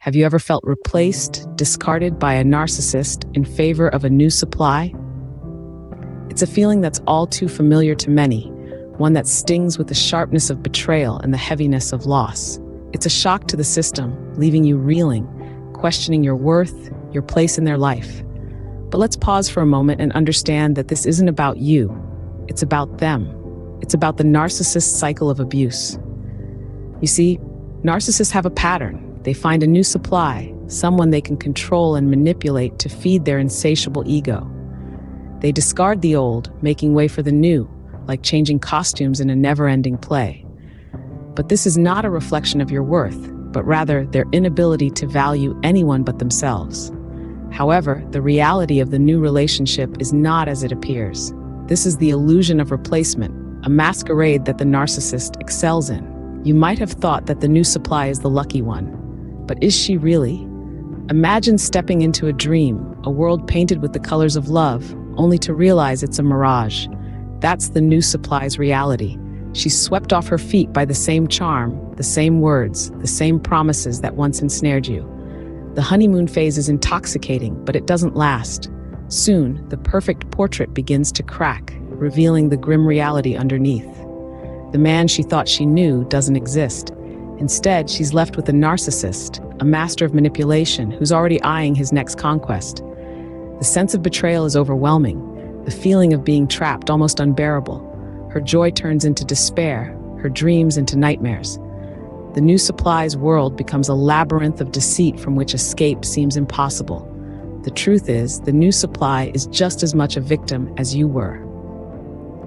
Have you ever felt replaced, discarded by a narcissist in favor of a new supply? It's a feeling that's all too familiar to many, one that stings with the sharpness of betrayal and the heaviness of loss. It's a shock to the system, leaving you reeling, questioning your worth, your place in their life. But let's pause for a moment and understand that this isn't about you. It's about them. It's about the narcissist cycle of abuse. You see, narcissists have a pattern. They find a new supply, someone they can control and manipulate to feed their insatiable ego. They discard the old, making way for the new, like changing costumes in a never-ending play. But this is not a reflection of your worth, but rather their inability to value anyone but themselves. However, the reality of the new relationship is not as it appears. This is the illusion of replacement, a masquerade that the narcissist excels in. You might have thought that the new supply is the lucky one. But is she really? Imagine stepping into a dream, a world painted with the colors of love, only to realize it's a mirage. That's the new supply's reality. She's swept off her feet by the same charm, the same words, the same promises that once ensnared you. The honeymoon phase is intoxicating, but it doesn't last. Soon, the perfect portrait begins to crack, revealing the grim reality underneath. The man she thought she knew doesn't exist. Instead, she's left with a narcissist, a master of manipulation who's already eyeing his next conquest. The sense of betrayal is overwhelming, the feeling of being trapped almost unbearable. Her joy turns into despair, her dreams into nightmares. The new supply's world becomes a labyrinth of deceit from which escape seems impossible. The truth is, the new supply is just as much a victim as you were.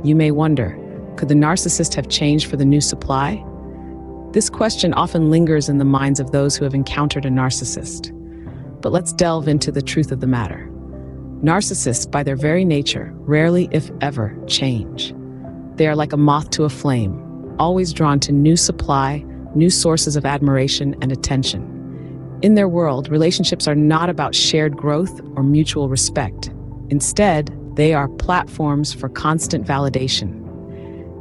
You may wonder, could the narcissist have changed for the new supply? This question often lingers in the minds of those who have encountered a narcissist. But let's delve into the truth of the matter. Narcissists, by their very nature, rarely, if ever, change. They are like a moth to a flame, always drawn to new supply, new sources of admiration and attention. In their world, relationships are not about shared growth or mutual respect. Instead, they are platforms for constant validation.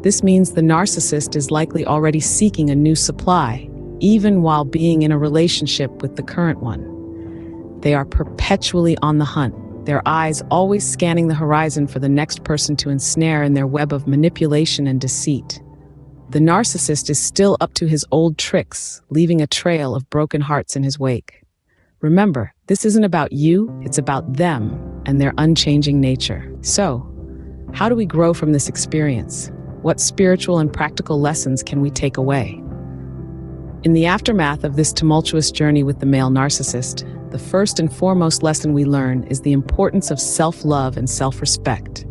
This means the narcissist is likely already seeking a new supply, even while being in a relationship with the current one. They are perpetually on the hunt, their eyes always scanning the horizon for the next person to ensnare in their web of manipulation and deceit. The narcissist is still up to his old tricks, leaving a trail of broken hearts in his wake. Remember, this isn't about you, it's about them and their unchanging nature. So, how do we grow from this experience? What spiritual and practical lessons can we take away? In the aftermath of this tumultuous journey with the male narcissist, the first and foremost lesson we learn is the importance of self-love and self-respect.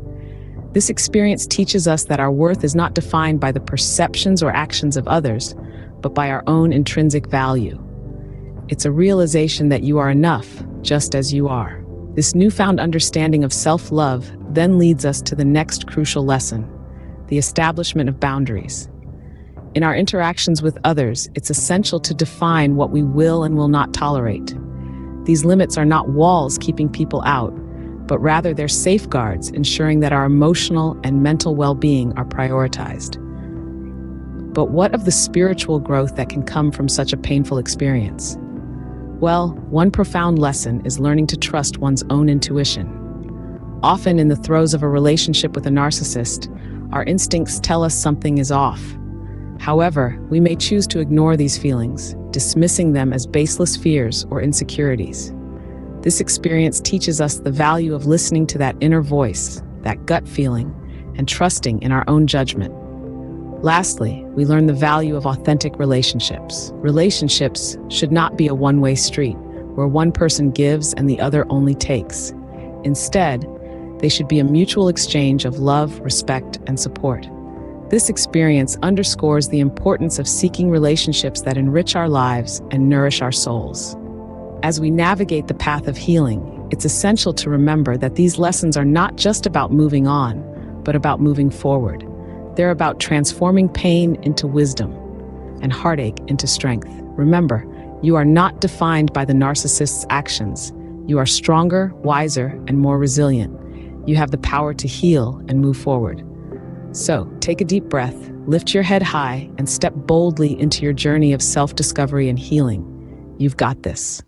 This experience teaches us that our worth is not defined by the perceptions or actions of others, but by our own intrinsic value. It's a realization that you are enough, just as you are. This newfound understanding of self-love then leads us to the next crucial lesson: the establishment of boundaries. In our interactions with others, it's essential to define what we will and will not tolerate. These limits are not walls keeping people out, but rather they're safeguards ensuring that our emotional and mental well-being are prioritized. But what of the spiritual growth that can come from such a painful experience? Well, one profound lesson is learning to trust one's own intuition. Often in the throes of a relationship with a narcissist, our instincts tell us something is off. However, we may choose to ignore these feelings, dismissing them as baseless fears or insecurities. This experience teaches us the value of listening to that inner voice, that gut feeling, and trusting in our own judgment. Lastly, we learn the value of authentic relationships. Relationships should not be a one-way street, where one person gives and the other only takes. Instead, they should be a mutual exchange of love, respect, and support. This experience underscores the importance of seeking relationships that enrich our lives and nourish our souls. As we navigate the path of healing, it's essential to remember that these lessons are not just about moving on, but about moving forward. They're about transforming pain into wisdom and heartache into strength. Remember, you are not defined by the narcissist's actions. You are stronger, wiser, and more resilient. You have the power to heal and move forward. So, take a deep breath, lift your head high, and step boldly into your journey of self-discovery and healing. You've got this.